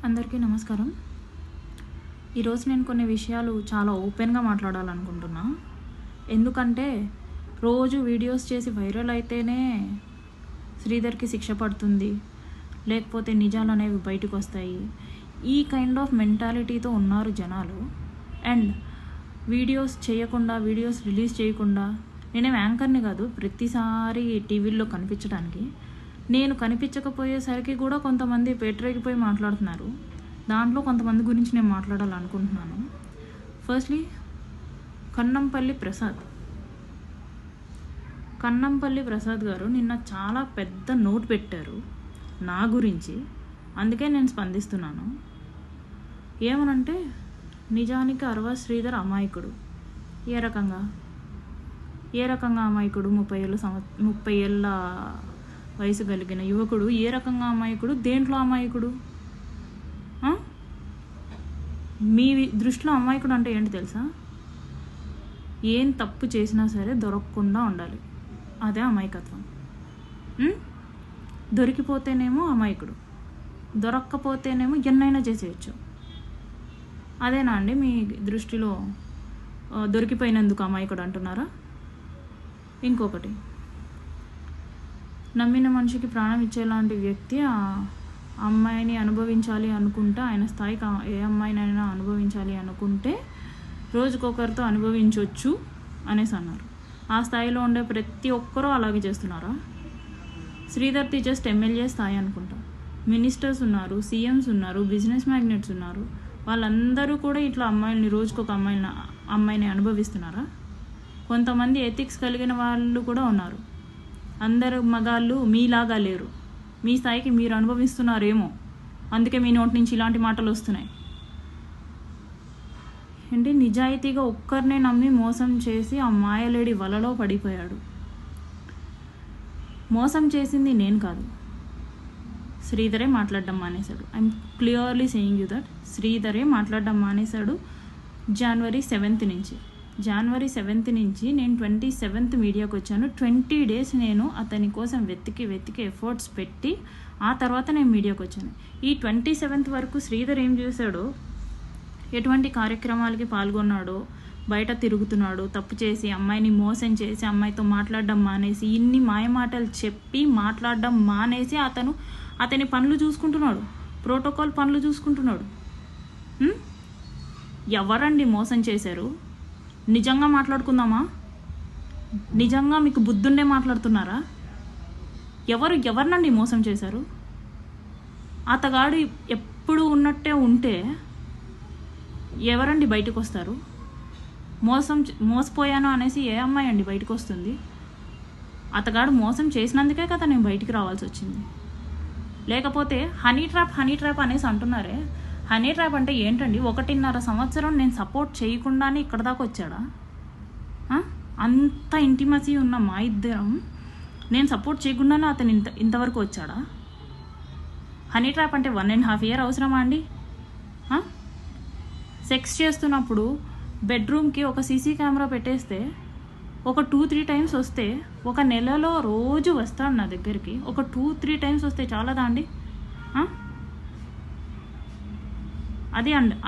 అందరికీ నమస్కారం. ఈరోజు నేను కొన్ని విషయాలు చాలా ఓపెన్గా మాట్లాడాలనుకుంటున్నా. ఎందుకంటే రోజు వీడియోస్ చేసి వైరల్ అయితేనే శ్రీధర్కి శిక్ష పడుతుంది, లేకపోతే నిజాలు అనేవి బయటకు వస్తాయి. ఈ కైండ్ ఆఫ్ మెంటాలిటీతో ఉన్నారు జనాలు. అండ్ వీడియోస్ చేయకుండా, వీడియోస్ రిలీజ్ చేయకుండా, నేనేం యాంకర్ని కాదు ప్రతిసారి టీవీల్లో కనిపించడానికి. నేను కనిపించకపోయేసరికి కూడా కొంతమంది పేటరేగిపోయి మాట్లాడుతున్నారు. దాంట్లో కొంతమంది గురించి నేను మాట్లాడాలనుకుంటున్నాను. ఫస్ట్లీ కన్నంపల్లి ప్రసాద్ గారు నిన్న చాలా పెద్ద నోట్ పెట్టారు నా గురించి. అందుకే నేను స్పందిస్తున్నాను. ఏమనంటే, నిజానికి అరవ శ్రీధర్ అమాయకుడు. ఏ రకంగా అమాయకుడు? 30 ఏళ్ళ వయసు కలిగిన యువకుడు ఏ రకంగా అమాయకుడు? దేంట్లో అమాయకుడు? మీ దృష్టిలో అమాయకుడు అంటే ఏంటి తెలుసా? ఏం తప్పు చేసినా సరే దొరకకుండా ఉండాలి, అదే అమాయకత్వం. దొరికిపోతేనేమో అమాయకుడు, దొరక్కపోతేనేమో ఎన్నైనా చేసేయచ్చు. అదేనా అండి మీ దృష్టిలో? దొరికిపోయినందుకు అమాయకుడు అంటున్నారా? ఇంకొకటి, నమ్మిన మనిషికి ప్రాణం ఇచ్చేలాంటి వ్యక్తి ఆ అమ్మాయిని అనుభవించాలి అనుకుంటే, ఆయన స్థాయికి ఏ అమ్మాయినైనా అనుభవించాలి అనుకుంటే రోజుకొకరితో అనుభవించవచ్చు అనేసి అన్నారు. ఆ స్థాయిలో ఉండే ప్రతి ఒక్కరూ అలాగే చేస్తున్నారా? శ్రీధర్ది జస్ట్ ఎమ్మెల్యే స్థాయి అనుకుంటా. మినిస్టర్స్ ఉన్నారు, సీఎంస్ ఉన్నారు, బిజినెస్ మ్యాగ్నెట్స్ ఉన్నారు. వాళ్ళందరూ కూడా ఇట్లా అమ్మాయిల్ని రోజుకొక అమ్మాయిని అనుభవిస్తున్నారా? కొంతమంది ఎథిక్స్ కలిగిన వాళ్ళు కూడా ఉన్నారు. అందరు మగాళ్ళు మీలాగా లేరు. మీ స్థాయికి మీరు అనుభవిస్తున్నారేమో, అందుకే మీ నోటి నుంచి ఇలాంటి మాటలు వస్తున్నాయి. ఏంటి, నిజాయితీగా ఒక్కరినే నమ్మి మోసం చేసి ఆ మాయలేడి వలలో పడిపోయాడు. మోసం చేసింది నేను కాదు, శ్రీధరే మాట్లాడడం మానేశాడు. I'm clearly saying you that శ్రీధరే మాట్లాడడం మానేశాడు. జనవరి 7 నుంచి నేను 27 మీడియాకి వచ్చాను. 20 days నేను అతని కోసం వెతికి ఎఫర్ట్స్ పెట్టి ఆ తర్వాత నేను మీడియాకి వచ్చాను. ఈ 27 వరకు శ్రీధర్ ఏం చేశాడో, ఎటువంటి కార్యక్రమాలకి పాల్గొన్నాడో, బయట తిరుగుతున్నాడు, తప్పు చేసి అమ్మాయిని మోసం చేసి అమ్మాయితో మాట్లాడడం మానేసి, ఇన్ని మాయమాటలు చెప్పి మాట్లాడడం మానేసి అతని పనులు చూసుకుంటున్నాడు, ప్రోటోకాల్ పనులు చూసుకుంటున్నాడు. ఎవరండి మోసం చేశారు? నిజంగా మాట్లాడుకుందామా? నిజంగా మీకు బుద్ధుండే మాట్లాడుతున్నారా? ఎవరినండి మోసం చేశారు? అతగాడు ఎప్పుడు ఉన్నట్టే ఉంటే ఎవరండి బయటకు వస్తారు? మోసపోయాను అనేసి ఏ అమ్మాయి అండి బయటకు వస్తుంది? అతగాడు మోసం చేసినందుకే కదా నేను బయటికి రావాల్సి వచ్చింది. లేకపోతే హనీ ట్రాప్ అనేసి అంటున్నారే, హనీ ట్రాప్ అంటే ఏంటండి? 1.5 సంవత్సరం నేను సపోర్ట్ చేయకుండానే ఇక్కడ దాకా వచ్చాడా? అంత ఇంటిమసీ ఉన్న మా ఇద్దరం నేను సపోర్ట్ చేయకుండానే అతను ఇంతవరకు వచ్చాడా? హనీ ట్రాప్ అంటే 1.5 year అవసరమా అండి? సెక్స్ చేస్తున్నప్పుడు బెడ్రూమ్కి ఒక సీసీ కెమెరా పెట్టేస్తే ఒక 2-3 times వస్తే, ఒక నెలలో రోజు వస్తాడు నా దగ్గరికి, ఒక 2-3 times వస్తే చాలదా అండి?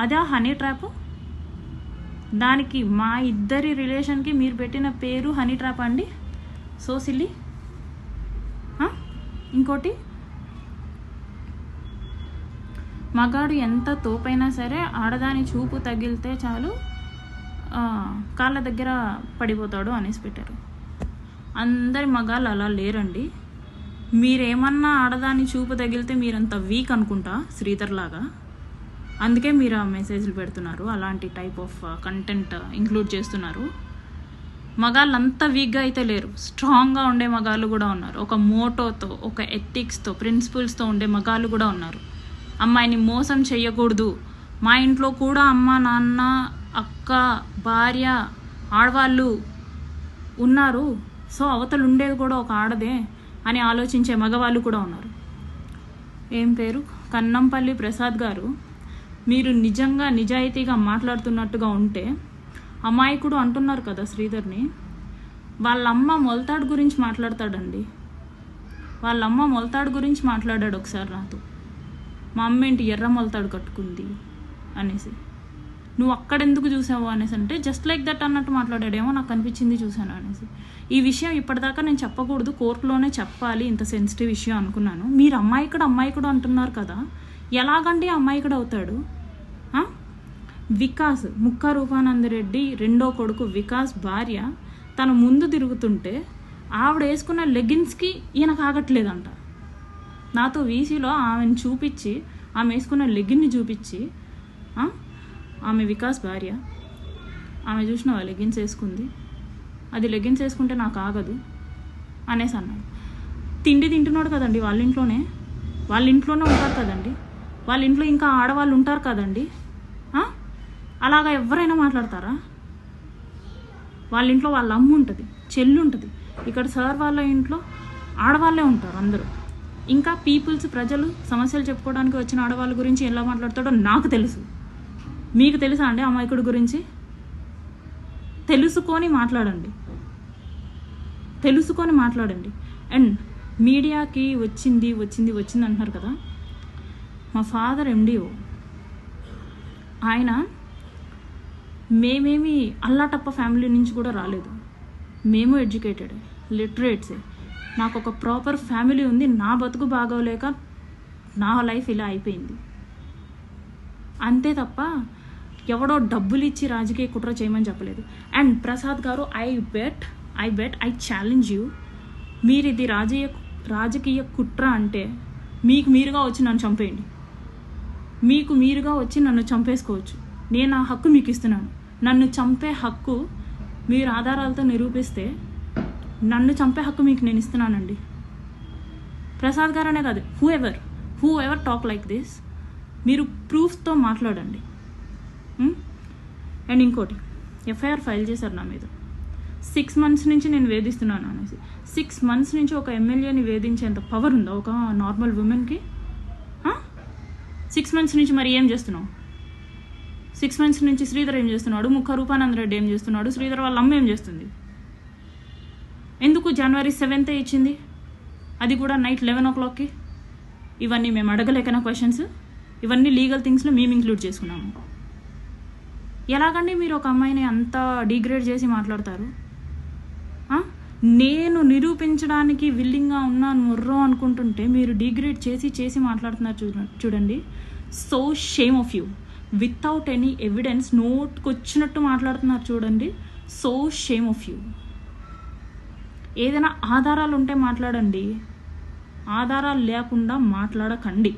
అదే హనీ ట్రాప్. దానికి మా ఇద్దరి రిలేషన్కి మీరు పెట్టిన పేరు హనీ ట్రాప్ అండి? So silly. ఇంకోటి, మగాడు ఎంత తోపైనా సరే ఆడదాని చూపు తగిలితే చాలు కాళ్ళ దగ్గర పడిపోతాడు అనేసి పెట్టారు. అందరి మగాళ్ళు అలా లేరండి. మీరేమన్నా ఆడదాని చూపు తగిలితే మీరంత వీక్ అనుకుంటా శ్రీధర్ లాగా. అందుకే మీరు ఆ మెసేజ్లు పెడుతున్నారు, అలాంటి టైప్ ఆఫ్ కంటెంట్ ఇంక్లూడ్ చేస్తున్నారు. మగాళ్ళు అంతా వీక్గా అయితే లేరు, స్ట్రాంగ్గా ఉండే మగాళ్ళు కూడా ఉన్నారు. ఒక మోటోతో, ఒక ఎథిక్స్తో, ప్రిన్సిపల్స్తో ఉండే మగాళ్ళు కూడా ఉన్నారు. అమ్మాయిని మోసం చేయకూడదు, మా ఇంట్లో కూడా అమ్మ, నాన్న, అక్క, భార్య, ఆడవాళ్ళు ఉన్నారు, సో అవతలు ఉండేది కూడా ఒక ఆడదే అని ఆలోచించే మగవాళ్ళు కూడా ఉన్నారు. ఏం పేరు, కన్నంపల్లి ప్రసాద్ గారు, మీరు నిజంగా నిజాయితీగా మాట్లాడుతున్నట్టుగా ఉంటే, అమాయకుడు అంటున్నారు కదా శ్రీధర్ని, వాళ్ళమ్మ మొలతాడు గురించి మాట్లాడతాడండి. వాళ్ళమ్మ మొలతాడు గురించి మాట్లాడాడు ఒకసారి నాతో. మా అమ్మ ఏంటి ఎర్ర మొలతాడు కట్టుకుంది అనేసి. నువ్వు అక్కడెందుకు చూసావు అనేసి అంటే జస్ట్ లైక్ దట్ అన్నట్టు మాట్లాడాడేమో, నాకు అనిపించింది చూశాను అనేసి. ఈ విషయం ఇప్పటిదాకా నేను చెప్పకూడదు, కోర్టులోనే చెప్పాలి, ఇంత సెన్సిటివ్ విషయం అనుకున్నాను. మీరు అమ్మాయికుడు అంటున్నారు కదా, ఎలాగండి అమ్మాయికుడు అవుతాడు? వికాస్ ముక్క రూపానందరెడ్డి రెండో కొడుకు వికాస్ భార్య తన ముందు తిరుగుతుంటే ఆవిడ వేసుకున్న లెగిన్స్కి ఈయన కాగట్లేదంట. నాతో వీసీలో ఆమెను చూపించి, ఆమె వేసుకున్న లెగిన్ని చూపించి, ఆమె వికాస్ భార్య, ఆమె చూసిన లెగిన్స్ వేసుకుంది, అది లెగిన్స్ వేసుకుంటే నాకు ఆగదు అనేసి అన్నాడు. తిండి తింటున్నాడు కదండి వాళ్ళ ఇంట్లోనే ఉంటారు కదండి, వాళ్ళ ఇంట్లో ఇంకా ఆడవాళ్ళు ఉంటారు కదండి. అలాగా ఎవరైనా మాట్లాడతారా? వాళ్ళ ఇంట్లో వాళ్ళ అమ్మ ఉంటుంది, చెల్లి ఉంటుంది. ఇక్కడ సార్ వాళ్ళ ఇంట్లో ఆడవాళ్ళే ఉంటారు అందరూ. ఇంకా ప్రజలు సమస్యలు చెప్పుకోవడానికి వచ్చిన ఆడవాళ్ళ గురించి ఎలా మాట్లాడతాడో నాకు తెలుసు. మీకు తెలుసా అండి అమాయకుడి గురించి? తెలుసుకొని మాట్లాడండి. అండ్ మీడియాకి వచ్చింది అంటున్నారు కదా, మా ఫాదర్ MDO. ఆయన మేమేమి అల్లాటప్ప ఫ్యామిలీ నుంచి కూడా రాలేదు, మేము ఎడ్యుకేటెడ్ లిటరేట్సే. నాకు ఒక ప్రాపర్ ఫ్యామిలీ ఉంది. నా బతుకు బాగోలేక నా లైఫ్ ఇలా అయిపోయింది అంతే తప్ప ఎవడో డబ్బులు ఇచ్చి రాజకీయ కుట్ర చేయమని చెప్పలేదు. అండ్ ప్రసాద్ గారు, ఐ ఛాలెంజ్ యూ, మీరు ఇది రాజకీయ కుట్ర అంటే మీకు మీరుగా వచ్చి నన్ను చంపేయండి. మీకు మీరుగా వచ్చి నన్ను చంపేసుకోవచ్చు. నేను ఆ హక్కు మీకు ఇస్తున్నాను. నన్ను చంపే హక్కు మీరు ఆధారాలతో నిరూపిస్తే నన్ను చంపే హక్కు మీకు నేను ఇస్తున్నానండి. ప్రసాద్ గారు అనే కాదు, who ever talk like this, మీరు ప్రూఫ్తో మాట్లాడండి. అండ్ ఇంకోటి, FIR ఫైల్ చేశారు నా మీద. 6 months నుంచి నేను వేధిస్తున్నాను అనేసి. 6 months నుంచి ఒక ఎమ్మెల్యేని వేధించేంత పవర్ ఉందా ఒక నార్మల్ ఉమెన్కి? 6 months నుంచి మరి ఏం చేస్తున్నావు? 6 months నుంచి శ్రీధర్ ఏం చేస్తున్నాడు? ముక్క రూపానందరెడ్డి ఏం చేస్తున్నాడు? శ్రీధర్ వాళ్ళ అమ్మ ఏం చేస్తుంది? ఎందుకు January 7th ఇచ్చింది, అది కూడా నైట్ 11 o'clockకి? ఇవన్నీ మేము అడగలేకనా క్వశ్చన్స్? ఇవన్నీ లీగల్ థింగ్స్లో మేము ఇంక్లూడ్ చేసుకున్నాము. ఎలాగండి మీరు ఒక అమ్మాయిని అంత డిగ్రేడ్ చేసి మాట్లాడతారు? నేను నిరూపించడానికి విల్లింగ్గా ఉన్నాను మొర్రో అనుకుంటుంటే మీరు డిగ్రేడ్ చేసి మాట్లాడుతున్నారు చూడండి. So shame of you. Without any evidence నోట్కొచ్చినట్టు మాట్లాడుతున్నారు చూడండి. So shame of you. ఏదైనా ఆధారాలు ఉంటే మాట్లాడండి, ఆధారాలు లేకుండా మాట్లాడకండి.